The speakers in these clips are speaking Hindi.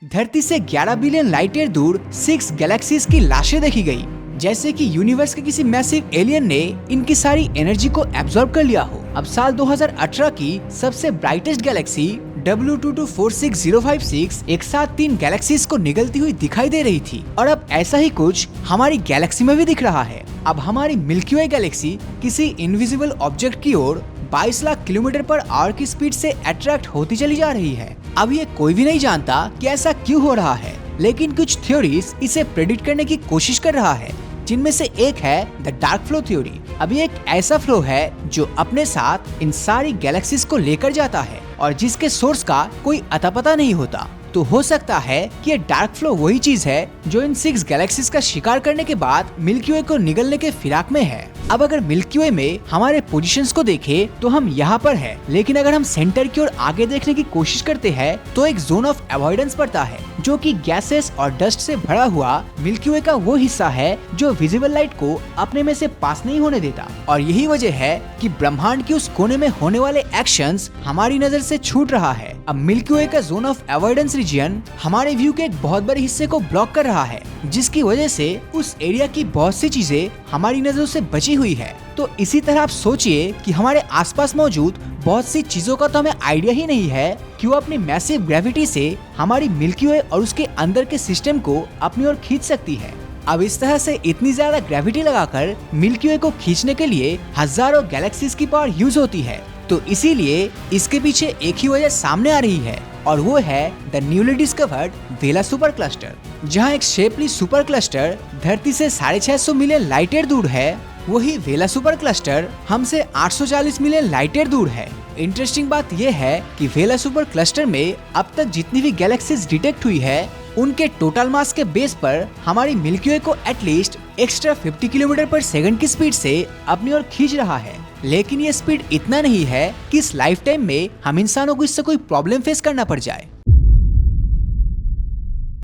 धरती से 11 बिलियन लाइट ईयर दूर 6 गैलेक्सीज की लाशें देखी गई, जैसे कि यूनिवर्स के किसी मैसिव एलियन ने इनकी सारी एनर्जी को एब्जॉर्ब कर लिया हो। अब साल 2018 की सबसे ब्राइटेस्ट गैलेक्सी W2246056 एक साथ 3 गैलेक्सीज को निगलती हुई दिखाई दे रही थी, और अब ऐसा ही कुछ हमारी गैलेक्सी में भी दिख रहा है। अब हमारी मिल्की वे गैलेक्सी किसी इनविजिबल ऑब्जेक्ट की ओर 22 लाख किलोमीटर पर आवर की स्पीड से अट्रैक्ट होती चली जा रही है। अब ये कोई भी नहीं जानता कि ऐसा क्यों हो रहा है, लेकिन कुछ थ्योरीज इसे प्रेडिक्ट करने की कोशिश कर रहा है, जिनमें से एक है द डार्क फ्लो थ्योरी। अब ये एक ऐसा फ्लो है जो अपने साथ इन सारी गैलेक्सीज को लेकर जाता है और जिसके सोर्स का कोई अता पता नहीं होता। तो हो सकता है कि ये डार्क फ्लो वही चीज है जो इन 6 गैलेक्सीज का शिकार करने के बाद मिल्की वे को निगलने के फिराक में है। अब अगर मिल्की वे में हमारे पोजीशंस को देखें तो हम यहाँ पर है, लेकिन अगर हम सेंटर की ओर आगे देखने की कोशिश करते हैं तो एक जोन ऑफ अवॉइडेंस पड़ता है, जो कि गैसेस और डस्ट से भरा हुआ मिल्की वे का वो हिस्सा है जो विजिबल लाइट को अपने में से पास नहीं होने देता। और यही वजह है कि ब्रह्मांड के उस कोने में होने वाले एक्शंस हमारी नजर से छूट रहा है। अब मिल्की वे का जोन ऑफ अवॉइडेंस रीजन हमारे व्यू के एक बहुत बड़े हिस्से को ब्लॉक कर रहा है, जिसकी वजह से उस एरिया की बहुत सी चीजें हमारी नजरों से बची हुई है। तो इसी तरह आप सोचिए कि हमारे आसपास मौजूद बहुत सी चीजों का तो हमें आइडिया ही नहीं है कि वो अपनी मैसिव ग्रेविटी से हमारी मिल्की वे और उसके अंदर के सिस्टम को अपनी ओर खींच सकती है। अब इस तरह से इतनी ज्यादा ग्रेविटी लगाकर मिल्की वे को खींचने के लिए हजारों गैलेक्सीज की पावर यूज होती है। तो इसीलिए इसके पीछे एक ही वजह सामने आ रही है, और वो है द न्यूली डिस्कवर्ड वेला सुपर क्लस्टर। जहाँ एक शेपली सुपर क्लस्टर धरती से 650 मिलियन लाइट ईयर दूर है, वही वेला सुपर क्लस्टर हमसे 840 मिलियन लाइट ईयर दूर है। इंटरेस्टिंग बात यह है कि वेला सुपर क्लस्टर में अब तक जितनी भी गैलेक्सीज डिटेक्ट हुई है, उनके टोटल मास के बेस पर हमारी मिल्की वे को एटलीस्ट एक्स्ट्रा 50 किलोमीटर पर सेकंड की स्पीड से अपनी ओर खींच रहा है। लेकिन ये स्पीड इतना नहीं है कि इस लाइफ टाइम में हम इंसानों को इससे कोई प्रॉब्लम फेस करना पड़ जाए।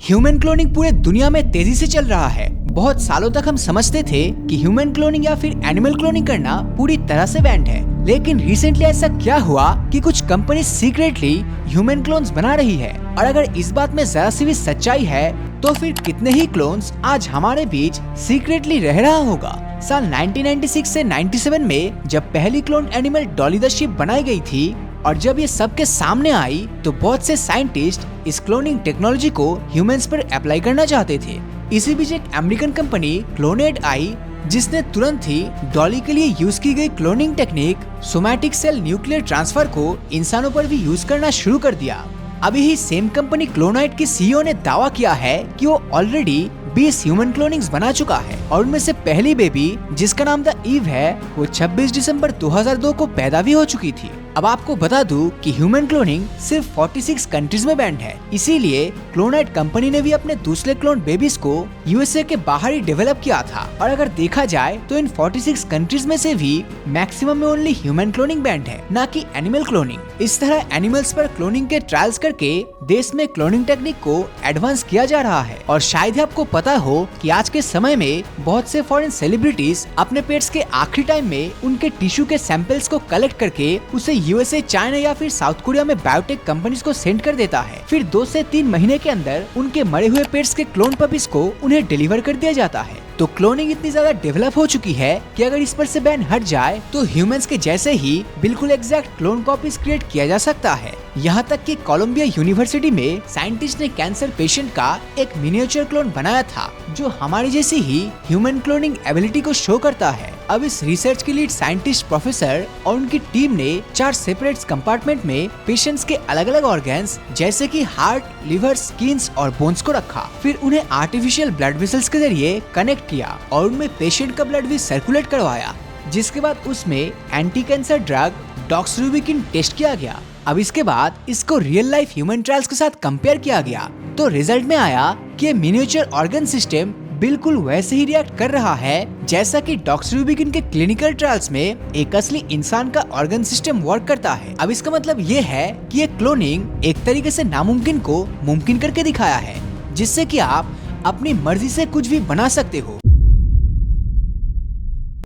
ह्यूमन क्लोनिंग पूरे दुनिया में तेजी से चल रहा है। बहुत सालों तक हम समझते थे कि ह्यूमन क्लोनिंग या फिर एनिमल क्लोनिंग करना पूरी तरह से बैंड है, लेकिन रिसेंटली ऐसा क्या हुआ कि कुछ कंपनी सीक्रेटली ह्यूमन क्लोन्स बना रही है। और अगर इस बात में जरा सी भी सच्चाई है, तो फिर कितने ही क्लोन्स आज हमारे बीच सीक्रेटली रह रहा होगा। साल 1996 से 97 में जब पहली clone animal Dolly the sheep बनाई गई थी, और जब ये सबके सामने आई तो बहुत से साइंटिस्ट इस क्लोनिंग टेक्नोलॉजी को ह्यूमंस पर अप्लाई करना चाहते थे। इसी बीच एक अमेरिकन कंपनी क्लोनेट आई, जिसने तुरंत ही डॉली के लिए यूज की गई cloning technique somatic cell nuclear transfer को इंसानों पर भी यूज करना शुरू कर दिया। अभी ही सेम कंपनी क्लोनाइट के सीईओ ने दावा किया है कि वो ऑलरेडी 20 ह्यूमन क्लोनिंग्स बना चुका है, और उनमें से पहली बेबी, जिसका नाम द ईव है, वो 26 दिसंबर 2002 को पैदा भी हो चुकी थी। अब आपको बता दूं कि ह्यूमन क्लोनिंग सिर्फ 46 कंट्रीज में बैंड है, इसीलिए क्लोनाइट कंपनी ने भी अपने दूसरे क्लोन बेबीज को यूएसए के बाहर ही डेवलप किया था। और अगर देखा जाए तो इन 46 कंट्रीज में से भी मैक्सिमम में ओनली ह्यूमन क्लोनिंग बैंड है, ना कि एनिमल क्लोनिंग। इस तरह एनिमल्स पर क्लोनिंग के ट्रायल्स करके देश में क्लोनिंग टेक्निक को एडवांस किया जा रहा है। और शायद ही आपको पता हो कि आज के समय में बहुत से फॉरेन सेलिब्रिटीज अपने पेट्स के आखिरी टाइम में उनके टिश्यू के सैंपल्स को कलेक्ट करके उसे यूएसए, चाइना या फिर साउथ कोरिया में बायोटेक कंपनीज को सेंड कर देता है। फिर 2 से 3 महीने के अंदर उनके मरे हुए पेट्स के क्लोन पपीज को उन्हें डिलीवर कर दिया जाता है। तो क्लोनिंग इतनी ज्यादा डेवलप हो चुकी है कि अगर इस पर से बैन हट जाए तो ह्यूमंस के जैसे ही बिल्कुल एग्जैक्ट क्लोन कॉपीज क्रिएट किया जा सकता है। यहाँ तक कि कोलंबिया यूनिवर्सिटी में साइंटिस्ट ने कैंसर पेशेंट का एक मिनिएचर क्लोन बनाया था, जो हमारी जैसी ही ह्यूमन क्लोनिंग एबिलिटी को शो करता है। अब इस रिसर्च के लीड साइंटिस्ट प्रोफेसर और उनकी टीम ने 4 सेपरेट कंपार्टमेंट में पेशेंट्स के अलग अलग ऑर्गन्स जैसे कि हार्ट, लिवर, स्किन्स और बोन्स को रखा। फिर उन्हें आर्टिफिशियल ब्लड वेसल्स के जरिए कनेक्ट किया और उनमें पेशेंट का ब्लड भी सर्कुलेट करवाया, जिसके बाद उसमें एंटी कैंसर ड्रग डॉक्सरूबिकिन टेस्ट किया गया। अब इसके बाद इसको रियल लाइफ ह्यूमन ट्रायल्स के साथ कंपेयर किया गया, तो रिजल्ट में आया कि ये मिनिएचर ऑर्गन सिस्टम बिल्कुल वैसे ही रिएक्ट कर रहा है जैसा कि डॉक्सरूबिकिन के क्लिनिकल ट्रायल्स में एक असली इंसान का ऑर्गन सिस्टम वर्क करता है। अब इसका मतलब ये है कि ये क्लोनिंग एक तरीके से नामुमकिन को मुमकिन करके दिखाया है, जिससे कि आप अपनी मर्जी से कुछ भी बना सकते हो।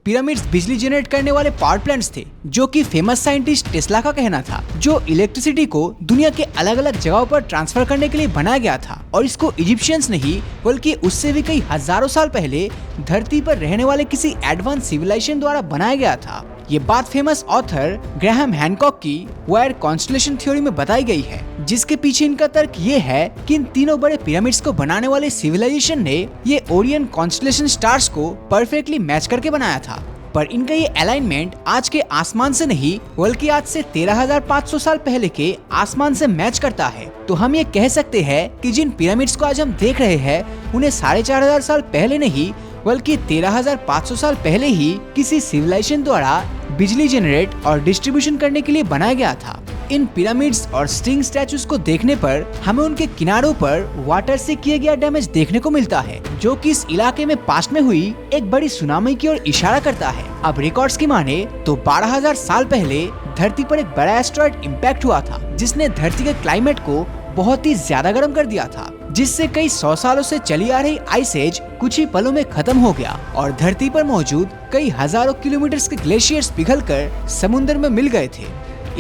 पिरामिड्स बिजली जनरेट करने वाले पावर प्लांट्स थे, जो कि फेमस साइंटिस्ट टेस्ला का कहना था, जो इलेक्ट्रिसिटी को दुनिया के अलग अलग जगहों पर ट्रांसफर करने के लिए बनाया गया था। और इसको इजिप्शियंस नहीं बल्कि उससे भी कई हजारों साल पहले धरती पर रहने वाले किसी एडवांस सिविलाइजेशन द्वारा बनाया गया था। ये बात फेमस ऑथर ग्राहम हैनकॉक की वायर कॉन्स्टलेशन थ्योरी में बताई गई है, जिसके पीछे इनका तर्क ये है कि इन तीनों बड़े पिरामिड्स को बनाने वाले सिविलाइजेशन ने ये ओरियन कॉन्स्टलेशन स्टार्स को परफेक्टली मैच करके बनाया था। पर इनका ये अलाइनमेंट आज के आसमान से नहीं बल्कि आज से 13,500 साल पहले के आसमान से मैच करता है। तो हम ये कह सकते हैं कि जिन पिरामिड्स को आज हम देख रहे हैं उन्हें 4,500 साल पहले नहीं बल्कि 13,500 साल पहले ही किसी सिविलाइजेशन द्वारा बिजली जनरेट और डिस्ट्रीब्यूशन करने के लिए बनाया गया था। इन पिरामिड्स और स्टिंग स्टैचूज को देखने पर हमें उनके किनारों पर वाटर से किया गया डैमेज देखने को मिलता है, जो कि इस इलाके में पास्ट में हुई एक बड़ी सुनामी की ओर इशारा करता है। अब रिकॉर्ड्स की माने तो 12,000 साल पहले धरती पर एक बड़ा एस्टेरॉयड इम्पैक्ट हुआ था, जिसने धरती के क्लाइमेट को बहुत ही ज्यादा गर्म कर दिया था, जिससे कई 100 सालों से चली आ रही आइस एज कुछ ही पलों में खत्म हो गया और धरती पर मौजूद कई हजारों किलोमीटर के ग्लेशियर्स पिघलकर समुद्र में मिल गए थे।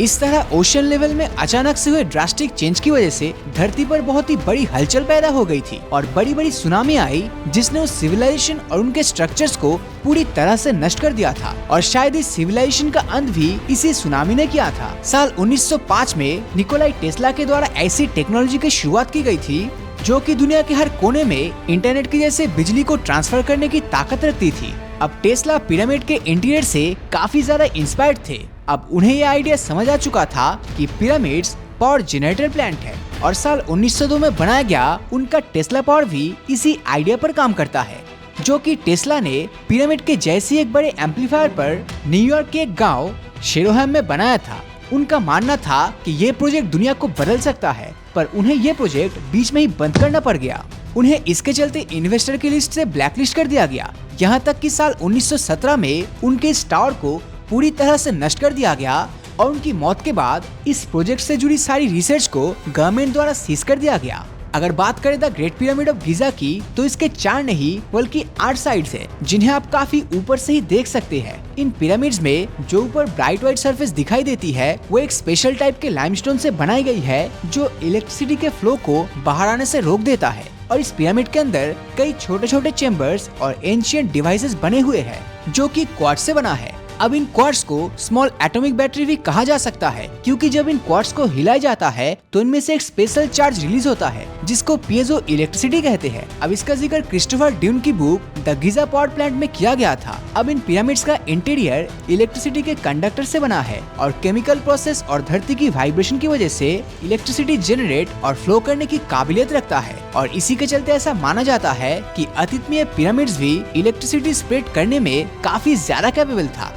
इस तरह ओशन लेवल में अचानक से हुए ड्रास्टिक चेंज की वजह से धरती पर बहुत ही बड़ी हलचल पैदा हो गई थी और बड़ी बड़ी सुनामी आई, जिसने उस सिविलाइजेशन और उनके स्ट्रक्चर्स को पूरी तरह से नष्ट कर दिया था। और शायद इस सिविलाइजेशन का अंत भी इसी सुनामी ने किया था। साल 1905 में निकोलाई टेस्ला के द्वारा ऐसी टेक्नोलॉजी की शुरुआत की गई थी जो कि दुनिया के हर कोने में इंटरनेट की जैसे बिजली को ट्रांसफर करने की ताकत रखती थी। अब टेस्ला पिरामिड के इंटीरियर से काफी ज्यादा इंस्पायर्ड थे। अब उन्हें यह आइडिया समझ आ चुका था कि पिरामिड्स पावर जनरेटर प्लांट है और साल 1902 में बनाया गया उनका टेस्ला पावर भी इसी आइडिया पर काम करता है, जो कि टेस्ला ने पिरामिड के जैसे एक बड़े एम्पलीफायर पर न्यूयॉर्क के एक गांव शेरोहैम में बनाया था। उनका मानना था कि ये प्रोजेक्ट दुनिया को बदल सकता है, पर उन्हें ये प्रोजेक्ट बीच में ही बंद करना पड़ गया। उन्हें इसके चलते इन्वेस्टर की लिस्ट से ब्लैकलिस्ट कर दिया गया। यहाँ तक कि साल 1917 में उनके इस टावर को पूरी तरह से नष्ट कर दिया गया और उनकी मौत के बाद इस प्रोजेक्ट से जुड़ी सारी रिसर्च को गवर्नमेंट द्वारा सीज कर दिया गया। अगर बात करें the great pyramid of Giza की, तो इसके 4 नहीं बल्कि 8 साइड्स हैं, जिन्हें आप काफी ऊपर से ही देख सकते हैं। इन पिरामिड्स में जो ऊपर ब्राइट व्हाइट सरफेस दिखाई देती है वो एक स्पेशल टाइप के लाइमस्टोन से बनाई गई है, जो इलेक्ट्रिसिटी के फ्लो को बाहर आने से रोक देता है। और इस पिरामिड के अंदर कई छोटे छोटे चेम्बर्स और एंशिएंट डिवाइसेस बने हुए हैं, जो कि क्वार्ट्ज से बना है। अब इन क्वार्ट्ज को स्मॉल एटॉमिक बैटरी भी कहा जा सकता है, क्योंकि जब इन क्वार्ट्ज को हिलाया जाता है तो इनमें से एक स्पेशल चार्ज रिलीज होता है, जिसको पीएजो इलेक्ट्रिसिटी कहते हैं। अब इसका जिक्र क्रिस्टोफर ड्यून की book the Giza power plant में किया गया था। अब इन पिरामिड्स का इंटीरियर इलेक्ट्रिसिटी के कंडक्टर से बना है और केमिकल प्रोसेस और धरती की वाइब्रेशन की वजह से इलेक्ट्रिसिटी जनरेट और फ्लो करने की काबिलियत रखता है। और इसी के चलते ऐसा माना जाता है कि अतीत में ये पिरामिड्स भी इलेक्ट्रिसिटी स्प्रेड करने में काफी ज्यादा कैपेबल था।